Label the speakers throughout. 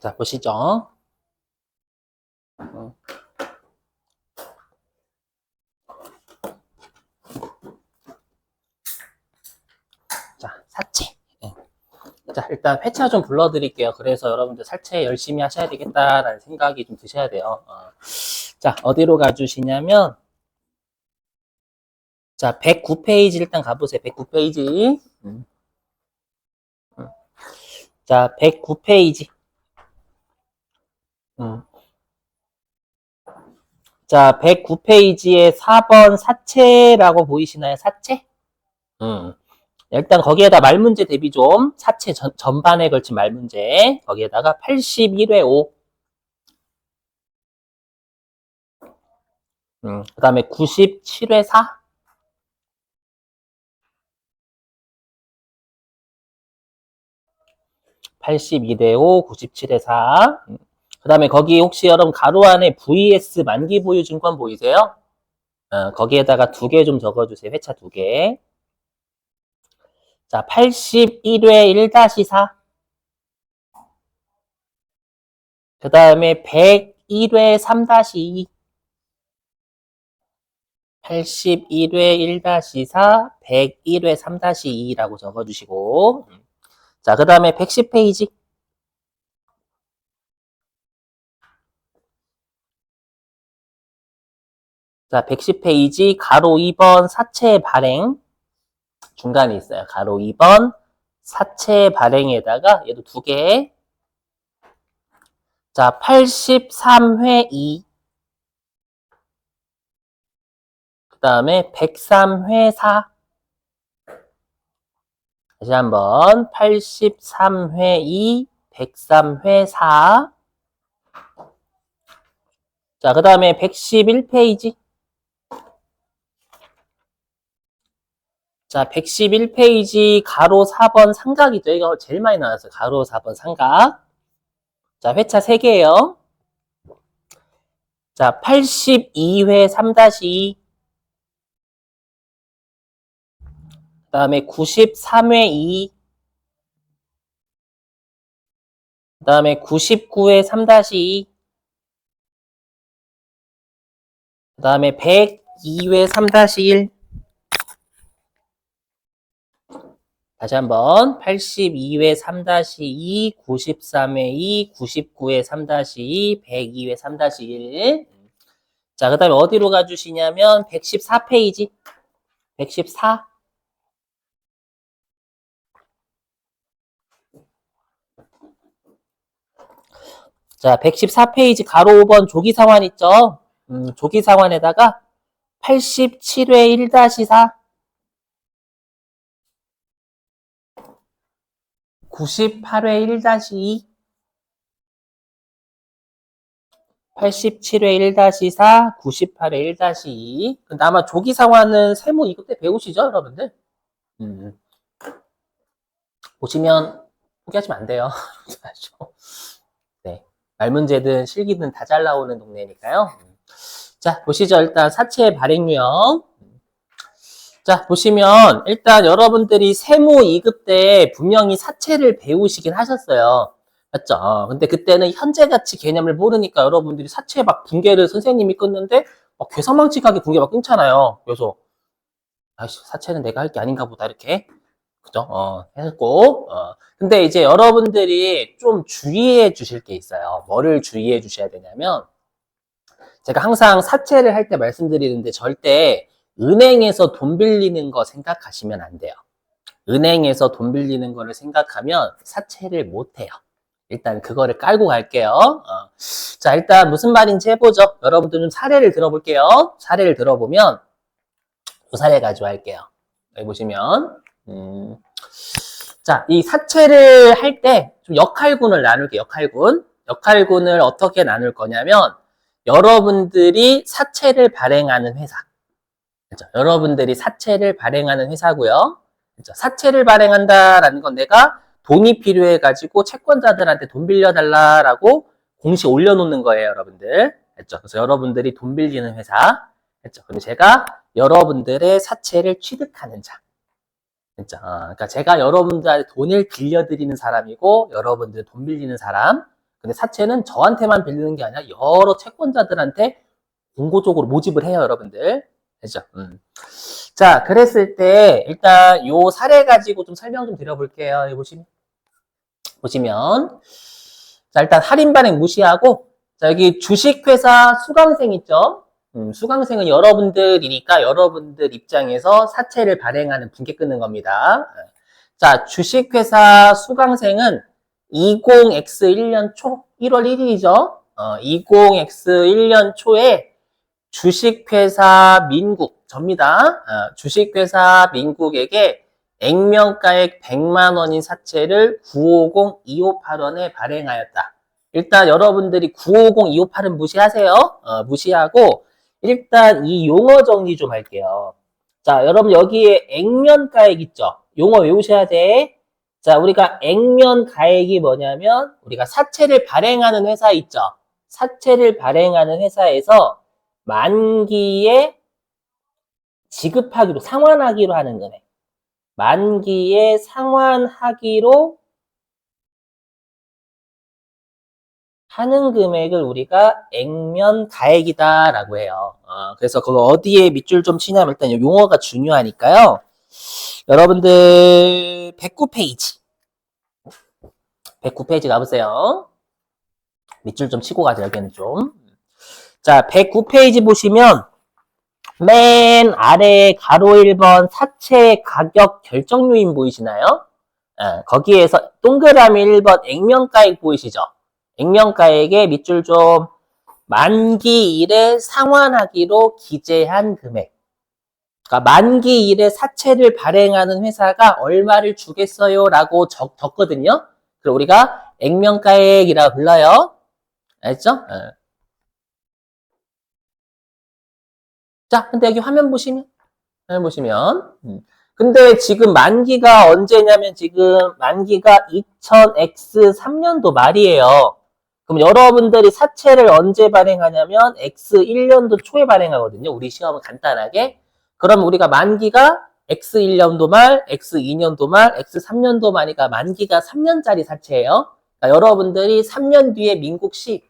Speaker 1: 자, 보시죠. 자, 사채. 예. 자, 일단 회차 좀 불러드릴게요. 그래서 여러분들 사채 열심히 하셔야 되겠다라는 생각이 좀 드셔야 돼요. 자, 어디로 가주시냐면, 자, 109페이지 일단 가보세요. 109페이지. 자, 109페이지. 자, 109페이지에 4번 사채라고 보이시나요? 사채? 일단 거기에다 말문제 대비 좀, 사채 전반에 걸친 말문제. 거기에다가 81회 5. 그 다음에 97회 4. 82대 5, 97대 4. 그 다음에 거기 혹시 여러분 가로 안에 VS 만기 보유 증권 보이세요? 거기에다가 2개 좀 적어주세요. 회차 2개. 자, 81회 1-4. 그 다음에 101회 3-2. 81회 1-4, 101회 3-2라고 적어주시고. 자, 그 다음에 110페이지. 자, 110페이지 가로 2번 사채 발행 중간에 있어요. 가로 2번 사채 발행에다가 얘도 2개. 자, 83회 2. 그 다음에 103회 4. 다시 한번 83회 2, 103회 4. 자, 그 다음에 111페이지. 자, 111페이지 가로 4번 삼각이죠. 이거 제일 많이 나왔어요. 가로 4번 삼각. 자, 회차 3개예요. 자, 82회 3-2. 그 다음에 93회 2. 그 다음에 99회 3-2. 그 다음에 102회 3-1. 다시 한번 82회 3-2, 93회 2, 99회 3-2, 102회 3-1. 자, 그 다음에 어디로 가주시냐면 114페이지. 114. 자, 114페이지 가로 5번 조기상환 있죠? 조기상환에다가 87회 1-4, 98회 1-2, 87회 1-4, 98회 1-2. 근데 아마 조기상환은 세무 2급 때 배우시죠, 여러분들? 보시면 포기하시면 안 돼요. 네. 말문제든 실기든 다 잘 나오는 동네니까요. 자, 보시죠. 일단 사채 발행 유형. 자, 보시면 일단 여러분들이 세무 2급 때 분명히 사채를 배우시긴 하셨어요. 맞죠? 근데 그때는 현재 가치 개념을 모르니까 여러분들이 사채 막 붕괴를 선생님이 끊는데 막 괴사망측하게 붕괴 막 끊잖아요. 그래서 아이씨, 사채는 내가 할 게 아닌가 보다 이렇게 그죠? 했고 근데 이제 여러분들이 좀 주의해 주실 게 있어요. 뭐를 주의해 주셔야 되냐면 제가 항상 사채를 할 때 말씀드리는데 절대 은행에서 돈 빌리는 거 생각하시면 안 돼요. 은행에서 돈 빌리는 거를 생각하면 사채를 못 해요. 일단 그거를 깔고 갈게요. 자, 일단 무슨 말인지 해보죠. 여러분들 좀 사례를 들어볼게요. 사례를 들어보면 두 사례 가지고 할게요. 여기 보시면 자, 이 사채를 할 때 좀 역할군을 나눌게요. 역할군을 어떻게 나눌 거냐면 여러분들이 사채를 발행하는 회사. 그렇죠? 여러분들이 사채를 발행하는 회사고요. 그렇죠? 사채를 발행한다라는 건 내가 돈이 필요해가지고 채권자들한테 돈 빌려달라라고 공시 올려놓는 거예요, 여러분들. 그렇죠? 그래서 여러분들이 돈 빌리는 회사. 그렇죠? 그럼 제가 여러분들의 사채를 취득하는 자. 그렇죠? 그러니까 제가 여러분들한테 돈을 빌려드리는 사람이고 여러분들 돈 빌리는 사람. 근데 사채는 저한테만 빌리는 게 아니라 여러 채권자들한테 공고적으로 모집을 해요, 여러분들. 되죠? 자, 그랬을 때 일단 요 사례 가지고 좀 설명 좀 드려볼게요. 여기 보시면 자, 일단 할인 발행 무시하고 자, 여기 주식회사 수강생 있죠? 수강생은 여러분들이니까 여러분들 입장에서 사채를 발행하는 분께 끊는 겁니다. 자, 주식회사 수강생은 20X 1년 초, 1월 1일이죠. 20X 1년 초에 주식회사 민국, 접니다. 주식회사 민국에게 액면가액 100만 원인 사채를 950-258원에 발행하였다. 일단 여러분들이 950-258은 무시하세요. 무시하고 일단 이 용어 정리 좀 할게요. 자, 여러분 여기에 액면가액 있죠? 용어 외우셔야 돼. 자, 우리가 액면가액이 뭐냐면 우리가 사채를 발행하는 회사 있죠? 사채를 발행하는 회사에서 만기에 지급하기로, 상환하기로 하는 금액. 만기에 상환하기로 하는 금액을 우리가 액면가액이다라고 해요. 그래서 그거 어디에 밑줄 좀 치냐면 일단 용어가 중요하니까요. 여러분들 109페이지. 109페이지 가보세요. 밑줄 좀 치고 가죠, 여기는 좀. 자, 109페이지 보시면 맨 아래 가로 1번 사채 가격 결정 요인 보이시나요? 거기에서 동그라미 1번 액면가액 보이시죠? 액면가액의 밑줄 좀 만기일에 상환하기로 기재한 금액. 그러니까 만기일에 사채를 발행하는 회사가 얼마를 주겠어요? 라고 적거든요. 그리고 우리가 액면가액이라고 불러요. 알죠? 자, 근데 여기 화면 보시면 근데 지금 만기가 언제냐면 지금 만기가 2000X 3년도 말이에요. 그럼 여러분들이 사채를 언제 발행하냐면 X 1년도 초에 발행하거든요. 우리 시험은 간단하게. 그럼 우리가 만기가 X 1년도 말, X 2년도 말, X 3년도 말이니까 만기가 3년짜리 사채예요. 그러니까 여러분들이 3년 뒤에 민국시?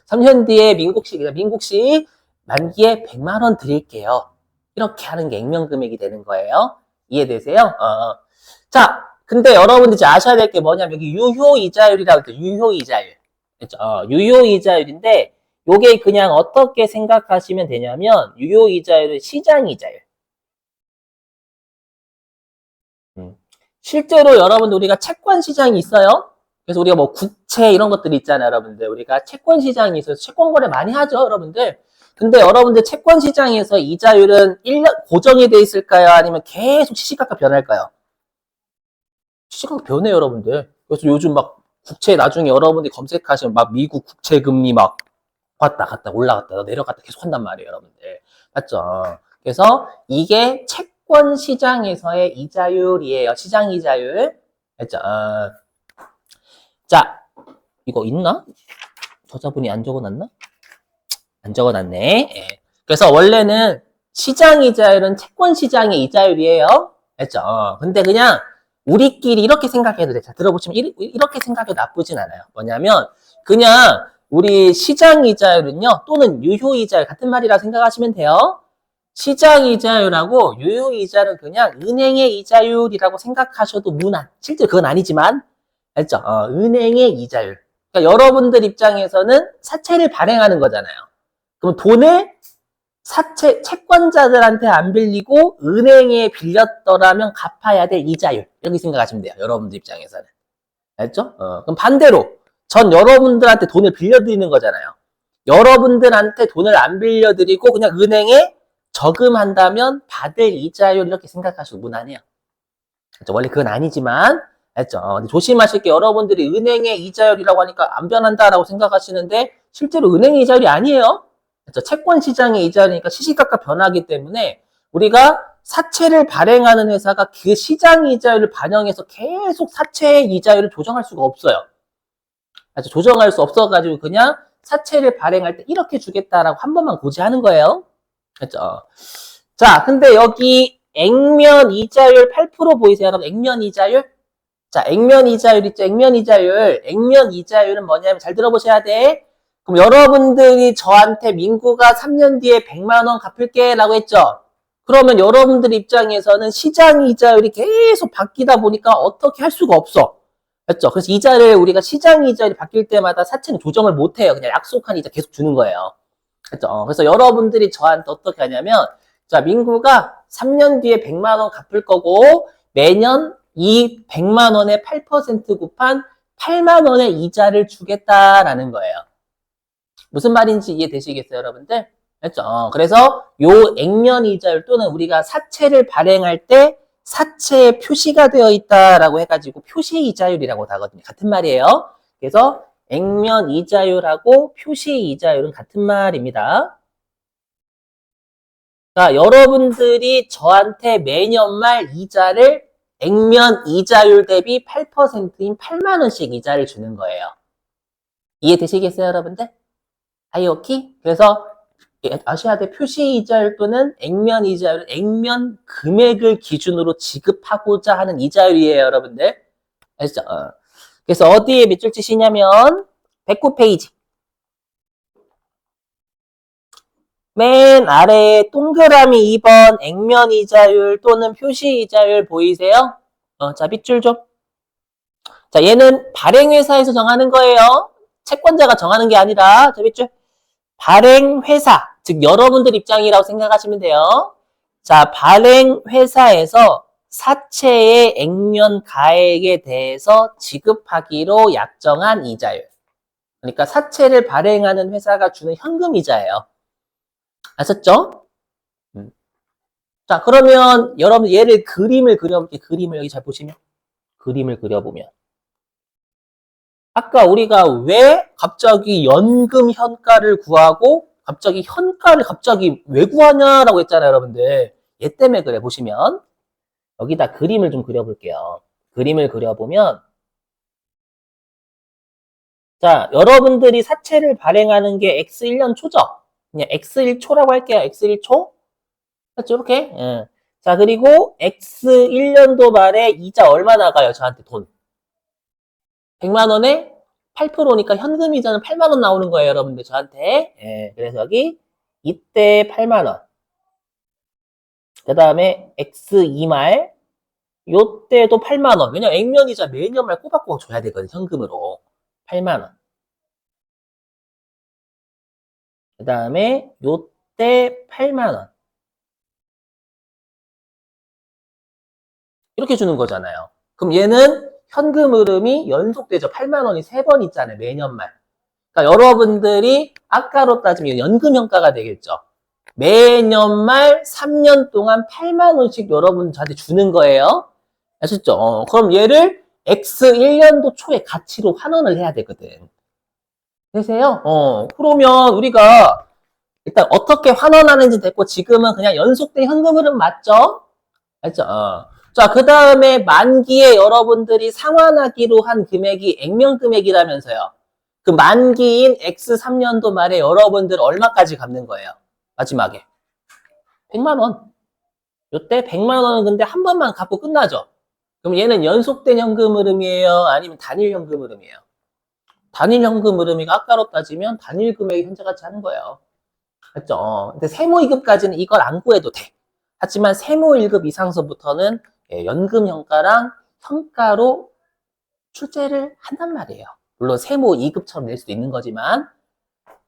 Speaker 1: 3년 뒤에 민국시 만기에 100만 원 드릴게요. 이렇게 하는 게 액면금액이 되는 거예요. 이해되세요? 자, 근데 여러분들이 이제 아셔야 될 게 뭐냐면 여기 유효이자율이라고 있죠. 유효이자율. 그렇죠? 유효이자율인데 요게 그냥 어떻게 생각하시면 되냐면 유효이자율은 시장이자율. 실제로 여러분들 우리가 채권 시장이 있어요. 그래서 우리가 뭐 국채 이런 것들이 있잖아요, 여러분들. 우리가 채권 시장이 있어서 채권 거래 많이 하죠, 여러분들. 근데 여러분들 채권 시장에서 이자율은 1년 고정이 돼 있을까요? 아니면 계속 시시각각 변할까요? 시시각각 변해요, 여러분들. 그래서 요즘 막 국채 나중에 여러분들이 검색하시면 막 미국 국채 금리 막 왔다 갔다 올라갔다 내려갔다 계속 한단 말이에요, 여러분들. 맞죠? 그래서 이게 채권 시장에서의 이자율이에요. 시장 이자율. 맞죠? 자, 이거 있나? 저자분이 안 적어놨나? 안 적어놨네. 예. 그래서 원래는 시장 이자율은 채권 시장의 이자율이에요. 됐죠? 근데 그냥 우리끼리 이렇게 생각해도 돼. 자, 들어보시면 이렇게 생각해도 나쁘진 않아요. 뭐냐면 그냥 우리 시장 이자율은요. 또는 유효 이자율 같은 말이라 생각하시면 돼요. 시장 이자율하고 유효 이자율은 그냥 은행의 이자율이라고 생각하셔도 무난. 실제 그건 아니지만 알죠? 은행의 이자율. 그러니까 여러분들 입장에서는 사채를 발행하는 거잖아요. 그럼 돈을 채권자들한테 안 빌리고 은행에 빌렸더라면 갚아야 될 이자율. 이렇게 생각하시면 돼요. 여러분들 입장에서는. 알죠? 그럼 반대로 전 여러분들한테 돈을 빌려드리는 거잖아요. 여러분들한테 돈을 안 빌려드리고 그냥 은행에 저금한다면 받을 이자율 이렇게 생각하셔도 무난해요. 알죠? 원래 그건 아니지만 알죠? 조심하실 게 여러분들이 은행의 이자율이라고 하니까 안 변한다라고 생각하시는데 실제로 은행의 이자율이 아니에요. 그렇죠? 채권 시장의 이자율이니까 시시각각 변하기 때문에 우리가 사채를 발행하는 회사가 그 시장 이자율을 반영해서 계속 사채의 이자율을 조정할 수가 없어요. 그렇죠? 조정할 수 없어가지고 그냥 사채를 발행할 때 이렇게 주겠다라고 한 번만 고지하는 거예요. 그렇죠? 자, 근데 여기 액면 이자율 8% 보이세요, 여러분? 액면 이자율? 자, 액면 이자율 있죠? 액면 이자율. 액면 이자율은 뭐냐면 잘 들어보셔야 돼. 그럼 여러분들이 저한테 민구가 3년 뒤에 100만 원 갚을게 라고 했죠? 그러면 여러분들 입장에서는 시장 이자율이 계속 바뀌다 보니까 어떻게 할 수가 없어. 맞죠? 그래서 이자를 우리가 시장 이자율이 바뀔 때마다 사채는 조정을 못 해요. 그냥 약속한 이자 계속 주는 거예요. 그렇죠? 그래서 여러분들이 저한테 어떻게 하냐면, 자, 민구가 3년 뒤에 100만 원 갚을 거고, 매년 이 100만 원에 8% 곱한 8만 원의 이자를 주겠다라는 거예요. 무슨 말인지 이해되시겠어요, 여러분들? 그렇죠? 그래서 요 액면 이자율 또는 우리가 사채를 발행할 때 사채에 표시가 되어 있다라고 해가지고 표시 이자율이라고 하거든요. 같은 말이에요. 그래서 액면 이자율하고 표시 이자율은 같은 말입니다. 자, 여러분들이 저한테 매년 말 이자를 액면 이자율 대비 8%인 8만 원씩 이자를 주는 거예요. 이해되시겠어요, 여러분들? 아이오키? 그래서 아셔야 돼. 표시 이자율 또는 액면 이자율은 액면 금액을 기준으로 지급하고자 하는 이자율이에요, 여러분들. 아시죠? 그래서 어디에 밑줄 치시냐면 109페이지. 맨 아래에 동그라미 2번 액면 이자율 또는 표시 이자율 보이세요? 자, 밑줄 좀. 자, 얘는 발행회사에서 정하는 거예요. 채권자가 정하는 게 아니라, 자, 밑줄. 발행회사, 즉 여러분들 입장이라고 생각하시면 돼요. 자, 발행회사에서 사채의 액면 가액에 대해서 지급하기로 약정한 이자율. 그러니까 사채를 발행하는 회사가 주는 현금 이자예요. 아셨죠? 자, 그러면 여러분 얘를 그림을 그려볼게요. 그림을 여기 잘 보시면. 그림을 그려보면. 아까 우리가 왜 갑자기 연금 현가를 구하고 갑자기 현가를 갑자기 왜 구하냐라고 했잖아요, 여러분들. 얘 때문에 그래, 보시면. 여기다 그림을 좀 그려볼게요. 그림을 그려보면 자, 여러분들이 사채를 발행하는 게 X1년 초죠? 그냥 X1초라고 할게요. X1초. 그렇죠? 이렇게. 예. 자, 그리고 X1년도 말에 이자 얼마 나가요? 저한테 돈. 100만 원에 8%니까 현금 이자는 8만 원 나오는 거예요, 여러분들 저한테. 예, 그래서 여기 이때 8만 원. 그 다음에 X2말 요때도 8만 원. 왜냐면 액면 이자 매년 말 꼬박꼬박 줘야 되거든, 현금으로. 8만 원. 그 다음에 요때 8만 원. 이렇게 주는 거잖아요. 그럼 얘는 현금 흐름이 연속되죠. 8만 원이 3번 있잖아요, 매년 말. 그러니까 여러분들이 아까로 따지면 연금 현가가 되겠죠. 매년 말 3년 동안 8만 원씩 여러분 저한테 주는 거예요. 아셨죠? 그럼 얘를 X1년도 초에 가치로 환원을 해야 되거든. 되세요? 그러면 우리가 일단 어떻게 환원하는지 됐고 지금은 그냥 연속된 현금 흐름 맞죠? 알죠? 자, 그 다음에 만기에 여러분들이 상환하기로 한 금액이 액면 금액이라면서요. 그 만기인 X3년도 말에 여러분들 얼마까지 갚는 거예요? 마지막에. 100만 원. 요때 100만 원은 근데 한 번만 갚고 끝나죠. 그럼 얘는 연속된 현금 흐름이에요? 아니면 단일 현금 흐름이에요? 단일 현금 흐름이가 아까로 따지면 단일 금액이 현재같이 하는 거예요. 맞죠? 근데 세무 2급까지는 이걸 안 구해도 돼. 하지만 세무 1급 이상서부터는 연금 현가랑 현가로 출제를 한단 말이에요. 물론 세무 2급처럼 낼 수도 있는 거지만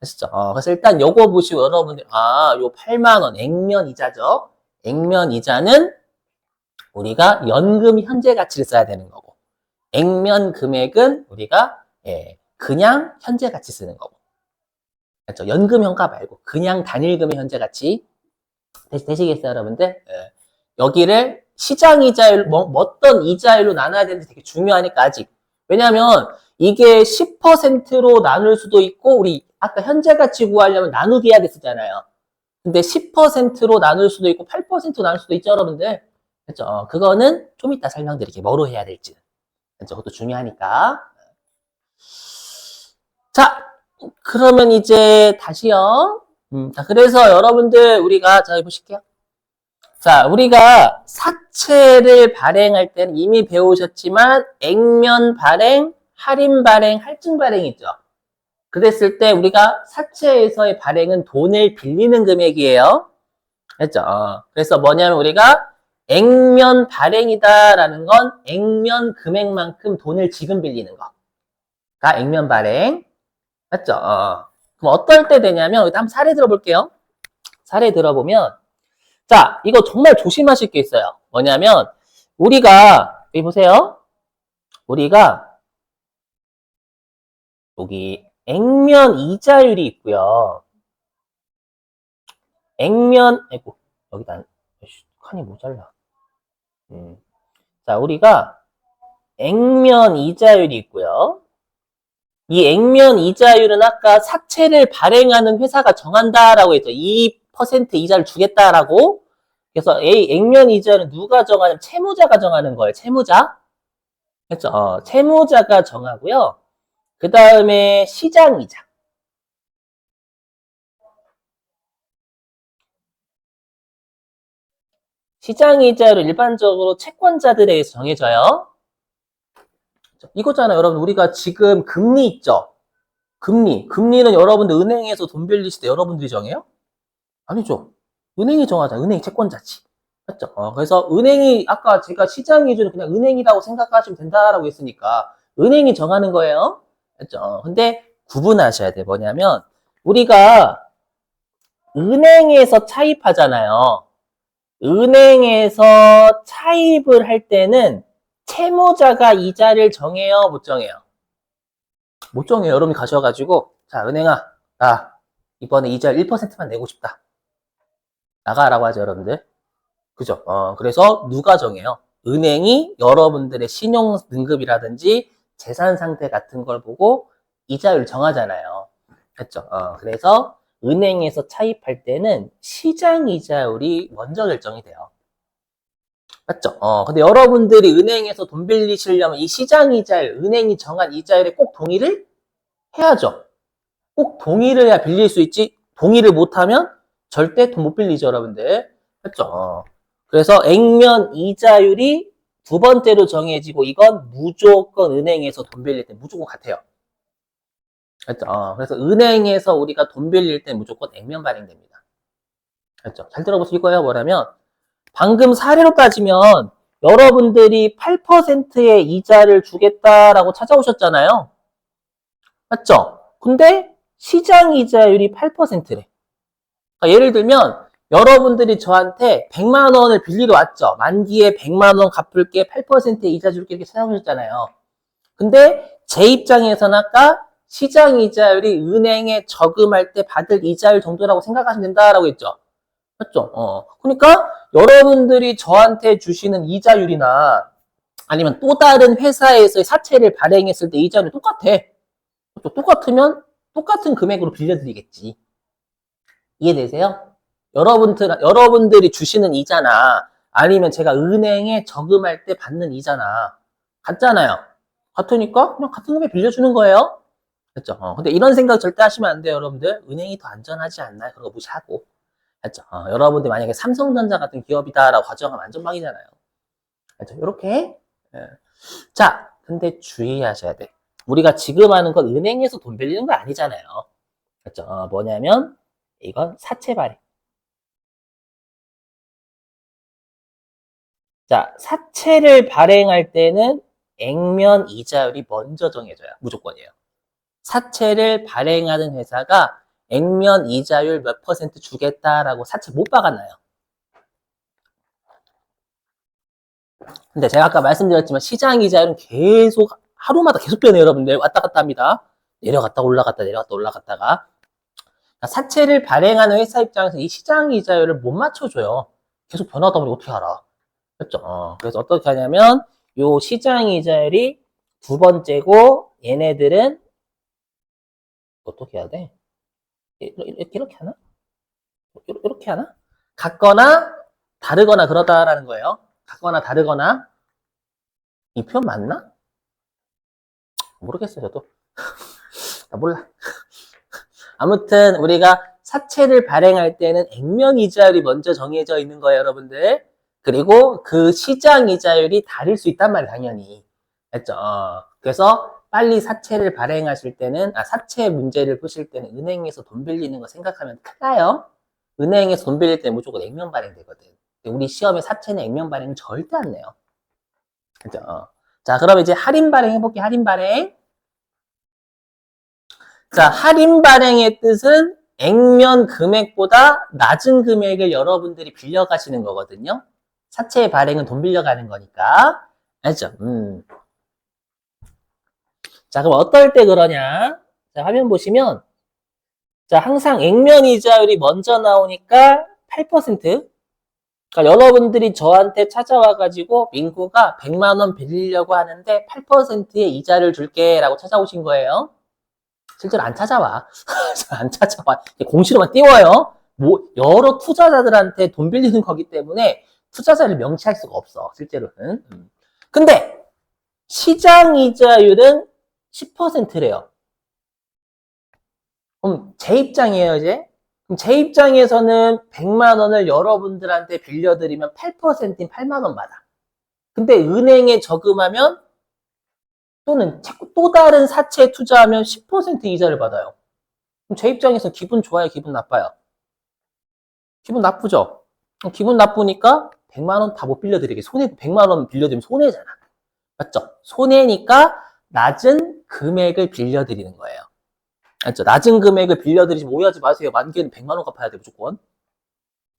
Speaker 1: 아시죠? 그래서 일단 요거 보시고 여러분들 요 8만 원 액면 이자죠. 액면 이자는 우리가 연금 현재 가치를 써야 되는 거고 액면 금액은 우리가 그냥 현재 가치 쓰는 거고 그렇죠? 연금 현가 말고 그냥 단일금의 현재 가치 되시겠어요, 여러분들? 여기를 시장 이자율 어떤 이자율로 나눠야 되는지 되게 중요하니까 아직 왜냐하면 이게 10%로 나눌 수도 있고 우리 아까 현재 가치 구하려면 나누기 해야 됐었잖아요. 근데 10%로 나눌 수도 있고 8% 나눌 수도 있죠, 여러분들. 그렇죠? 그거는 좀 이따 설명드릴게요. 뭐로 해야 될지. 그렇죠? 그것도 중요하니까. 자, 그러면 이제 다시요. 자, 그래서 여러분들 우리가 자, 보실게요. 자, 우리가 사채를 발행할 때는 이미 배우셨지만 액면 발행, 할인 발행, 할증 발행이 있죠. 그랬을 때 우리가 사채에서의 발행은 돈을 빌리는 금액이에요. 했죠. 그래서 뭐냐면 우리가 액면 발행이다라는 건 액면 금액만큼 돈을 지금 빌리는 거가 액면 발행. 맞죠? 그럼 어떨 때 되냐면 여기다 한번 사례 들어볼게요. 사례 들어보면 자, 이거 정말 조심하실 게 있어요. 뭐냐면 우리가 여기 보세요. 우리가 여기 액면 이자율이 있고요. 액면 아이고 여기다 칸이 모자라. 자, 우리가 액면 이자율이 있고요. 이 액면 이자율은 아까 사채를 발행하는 회사가 정한다라고 했죠. 2% 이자를 주겠다라고. 그래서 액면 이자율은 누가 정하냐면 채무자가 정하는 거예요. 채무자. 했죠. 채무자가 정하고요. 그 다음에 시장이자. 시장이자를 일반적으로 채권자들에 의해서 정해져요. 이거잖아요. 여러분, 우리가 지금 금리 있죠? 금리. 금리는 여러분들 은행에서 돈 빌리실 때 여러분들이 정해요? 아니죠. 은행이 정하잖아. 은행이 채권자지. 맞죠? 그래서 은행이, 아까 제가 시장 기준은 그냥 은행이라고 생각하시면 된다라고 했으니까, 은행이 정하는 거예요. 맞죠? 근데 구분하셔야 돼. 뭐냐면, 우리가 은행에서 차입하잖아요. 은행에서 차입을 할 때는 채무자가 이자를 정해요? 못 정해요? 못 정해요. 여러분이 가셔가지고, 자, 은행아, 나 이번에 이자 1%만 내고 싶다. 나가라고 하죠, 여러분들. 그죠? 그래서 누가 정해요? 은행이 여러분들의 신용 등급이라든지 재산 상태 같은 걸 보고 이자율 정하잖아요. 그렇죠? 그래서 은행에서 차입할 때는 시장 이자율이 먼저 결정이 돼요. 맞죠? 근데 여러분들이 은행에서 돈 빌리시려면 이 시장 이자율, 은행이 정한 이자율에 꼭 동의를 해야죠. 꼭 동의를 해야 빌릴 수 있지. 동의를 못하면 절대 돈 못 빌리죠, 여러분들. 맞죠? 그래서 액면 이자율이 두 번째로 정해지고 이건 무조건 은행에서 돈 빌릴 때 무조건 같아요. 그렇죠? 그래서 은행에서 우리가 돈 빌릴 때 무조건 액면 발행됩니다. 그렇죠? 잘 들어보실 거예요. 뭐냐면 방금 사례로 따지면 여러분들이 8%의 이자를 주겠다라고 찾아오셨잖아요. 맞죠? 근데 시장 이자율이 8%래. 그러니까 예를 들면 여러분들이 저한테 100만 원을 빌리러 왔죠. 만기에 100만 원 갚을게 8%의 이자 줄게 이렇게 찾아오셨잖아요. 근데 제 입장에서는 아까 시장 이자율이 은행에 저금할 때 받을 이자율 정도라고 생각하시면 된다라고 했죠. 맞죠? 그러니까 여러분들이 저한테 주시는 이자율이나 아니면 또 다른 회사에서의 사채를 발행했을 때 이자율이 똑같아. 똑같으면 똑같은 금액으로 빌려드리겠지. 이해되세요? 여러분들이 주시는 이자나 아니면 제가 은행에 저금할 때 받는 이자나 같잖아요. 같으니까 그냥 같은 금액 빌려주는 거예요. 그렇죠? 근데 이런 생각 절대 하시면 안 돼요, 여러분들. 은행이 더 안전하지 않나요? 그런 거 무시하고. 그렇죠? 여러분들 만약에 삼성전자 같은 기업이다라고 가정하면 안전망이잖아요. 그렇죠? 이렇게. 예. 자, 근데 주의하셔야 돼. 우리가 지금 하는 건 은행에서 돈 빌리는 거 아니잖아요. 그렇죠? 뭐냐면 이건 사채 발행. 자, 사채를 발행할 때는 액면 이자율이 먼저 정해져요. 무조건이에요. 사채를 발행하는 회사가 액면 이자율 몇 퍼센트 주겠다라고 사채 못 박아놔요. 근데 제가 아까 말씀드렸지만 시장 이자율은 계속 하루마다 계속 변해요, 여러분들. 왔다 갔다 합니다. 내려갔다 올라갔다 내려갔다 올라갔다가 사채를 발행하는 회사 입장에서 이 시장 이자율을 못 맞춰줘요. 계속 변하다 보니 어떻게 알아? 그렇죠? 그래서 어떻게 하냐면 요 시장 이자율이 두 번째고 얘네들은 어떻게 해야 돼? 이렇게 하나? 이렇게 하나? 같거나 다르거나 그러다라는 거예요. 같거나 다르거나 이 표현 맞나? 모르겠어요, 저도. 나 몰라. 아무튼 우리가 사채를 발행할 때는 액면 이자율이 먼저 정해져 있는 거예요, 여러분들. 그리고 그 시장 이자율이 다를 수 있단 말이에요, 당연히. 됐죠? 그래서 빨리 사채를 발행하실 때는, 사채 문제를 푸실 때는 은행에서 돈 빌리는 거 생각하면 큰일 나요. 은행에서 돈 빌릴 때 무조건 액면 발행되거든. 우리 시험에 사채는 액면 발행은 절대 안 내요. 그죠? 자, 그럼 이제 할인 발행 해볼게요. 할인 발행. 자, 할인 발행의 뜻은 액면 금액보다 낮은 금액을 여러분들이 빌려가시는 거거든요. 사채 발행은 돈 빌려가는 거니까. 알죠? 자, 그럼 어떨 때 그러냐? 자, 화면 보시면, 자, 항상 액면 이자율이 먼저 나오니까 8%. 그러니까 여러분들이 저한테 찾아와가지고 민구가 100만 원 빌리려고 하는데 8%의 이자를 줄게 라고 찾아오신 거예요. 실제로 안 찾아와. 안 찾아와. 공시로만 띄워요. 뭐 여러 투자자들한테 돈 빌리는 거기 때문에 투자자를 명시할 수가 없어. 실제로는. 근데 시장 이자율은 10%래요. 그럼 제 입장이에요, 이제. 그럼 제 입장에서는 100만 원을 여러분들한테 빌려드리면 8%인 8만 원 받아. 근데 은행에 저금하면 또는 또 다른 사채에 투자하면 10% 이자를 받아요. 그럼 제 입장에서 기분 좋아요, 기분 나빠요? 기분 나쁘죠? 기분 나쁘니까 100만 원 다 못 빌려드리게. 100만 원 빌려드리면 손해잖아. 맞죠? 손해니까 낮은 금액을 빌려드리는 거예요. 알죠? 낮은 금액을 빌려드리지 오해하지 마세요. 만기에는 100만 원 갚아야 돼, 무조건.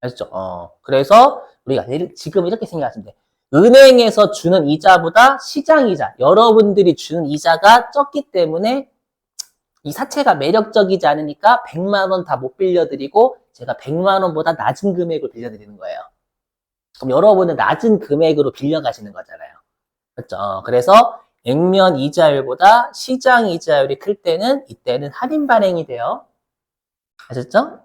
Speaker 1: 아시죠? 그래서 우리가 지금 이렇게 생각하시면 돼. 은행에서 주는 이자보다 시장 이자, 여러분들이 주는 이자가 적기 때문에 이 사채가 매력적이지 않으니까 100만 원 다 못 빌려드리고 제가 100만 원보다 낮은 금액을 빌려드리는 거예요. 그럼 여러분은 낮은 금액으로 빌려가시는 거잖아요. 그렇죠? 그래서 액면 이자율보다 시장 이자율이 클 때는 이때는 할인 발행이 돼요. 아셨죠?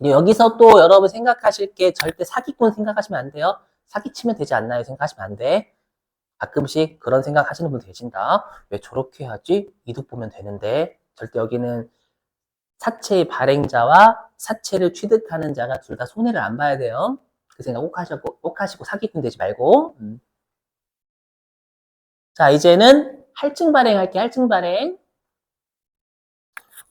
Speaker 1: 여기서 또 여러분 생각하실 게 절대 사기꾼 생각하시면 안 돼요. 사기치면 되지 않나요? 생각하시면 안 돼. 가끔씩 그런 생각 하시는 분 계신다. 왜 저렇게 하지? 이득 보면 되는데. 절대 여기는 사채의 발행자와 사채를 취득하는 자가 둘 다 손해를 안 봐야 돼요. 그 생각 꼭 하시고 사기꾼 되지 말고. 자, 이제는 할증 발행할게요. 할증 발행.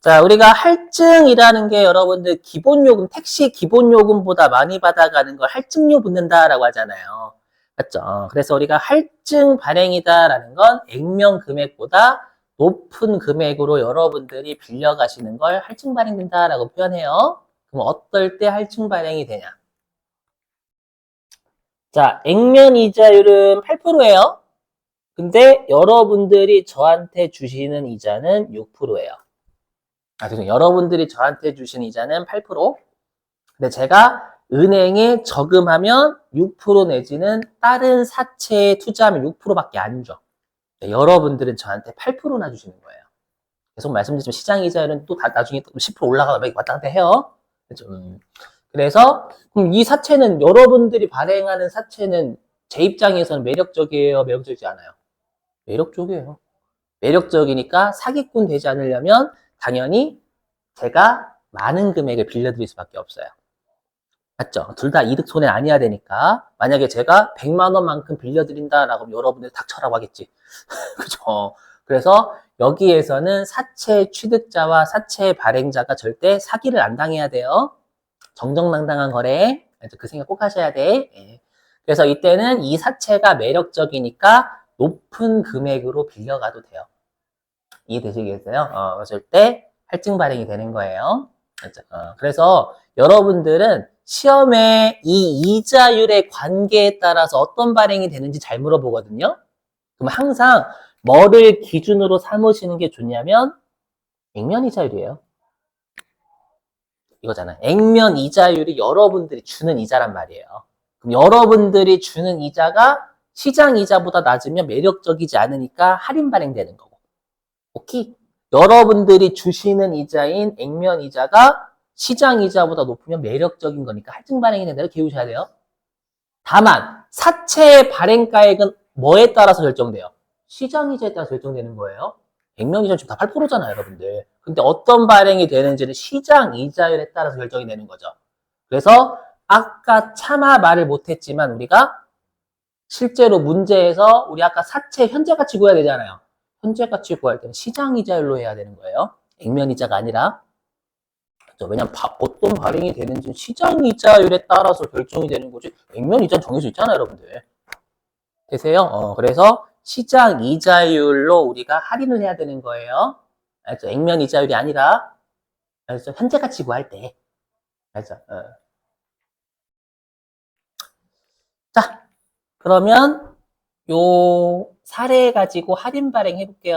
Speaker 1: 자, 우리가 할증이라는 게 여러분들 기본요금, 택시 기본요금보다 많이 받아가는 걸 할증료 붙는다라고 하잖아요. 맞죠? 그래서 우리가 할증 발행이다라는 건 액면 금액보다 높은 금액으로 여러분들이 빌려가시는 걸 할증 발행된다라고 표현해요. 그럼 어떨 때 할증 발행이 되냐? 자, 액면 이자율은 8%예요. 근데 여러분들이 저한테 주시는 이자는 6%예요. 죄송해요. 여러분들이 저한테 주신 이자는 8%. 근데 제가 은행에 저금하면 6% 내지는 다른 사채에 투자하면 6%밖에 안 줘. 여러분들은 저한테 8%나 주시는 거예요. 계속 말씀드리지만 시장 이자율은 또 나중에 10% 올라가다 왔다 갔다 해요. 그렇죠? 그래서 이 사채는 여러분들이 발행하는 사채는 제 입장에서는 매력적이에요? 매력적이지 않아요? 매력적이에요. 매력적이니까 사기꾼 되지 않으려면 당연히 제가 많은 금액을 빌려드릴 수밖에 없어요. 맞죠? 둘 다 이득 손해 아니어야 되니까 만약에 제가 100만 원만큼 빌려드린다라고 하면 여러분들 닥쳐라고 하겠지. 그죠? 그래서 여기에서는 사채 취득자와 사채 발행자가 절대 사기를 안 당해야 돼요. 정정당당한 거래. 그 생각 꼭 하셔야 돼. 그래서 이때는 이 사채가 매력적이니까 높은 금액으로 빌려가도 돼요. 이해되시겠어요? 그럴 때 할증 발행이 되는 거예요. 그래서 여러분들은 시험에 이 이자율의 관계에 따라서 어떤 발행이 되는지 잘 물어보거든요. 그럼 항상 뭐를 기준으로 삼으시는 게 좋냐면 액면 이자율이에요. 이거잖아. 액면 이자율이 여러분들이 주는 이자란 말이에요. 그럼 여러분들이 주는 이자가 시장 이자보다 낮으면 매력적이지 않으니까 할인 발행되는 거고. 오케이? 여러분들이 주시는 이자인 액면 이자가 시장 이자보다 높으면 매력적인 거니까 할증 발행이 된다고 기우셔야 돼요. 다만 사채의 발행가액은 뭐에 따라서 결정돼요? 시장 이자에 따라 결정되는 거예요. 액면이자 지금 다 8%잖아요, 여러분들. 근데 어떤 발행이 되는지는 시장 이자율에 따라서 결정이 되는 거죠. 그래서 아까 차마 말을 못했지만 우리가 실제로 문제에서 우리 아까 사채 현재 가치 구해야 되잖아요. 현재 가치 구할 때는 시장 이자율로 해야 되는 거예요. 액면 이자가 아니라. 그렇죠? 왜냐면 어떤 발행이 되는지 시장 이자율에 따라서 결정이 되는 거지. 액면 이자는 정해져 있잖아요, 여러분들. 되세요? 그래서 시장 이자율로 우리가 할인을 해야 되는 거예요. 알죠? 액면 이자율이 아니라, 알죠? 현재 가치 구할 때. 알죠? 자, 그러면 요 사례 가지고 할인 발행 해볼게요.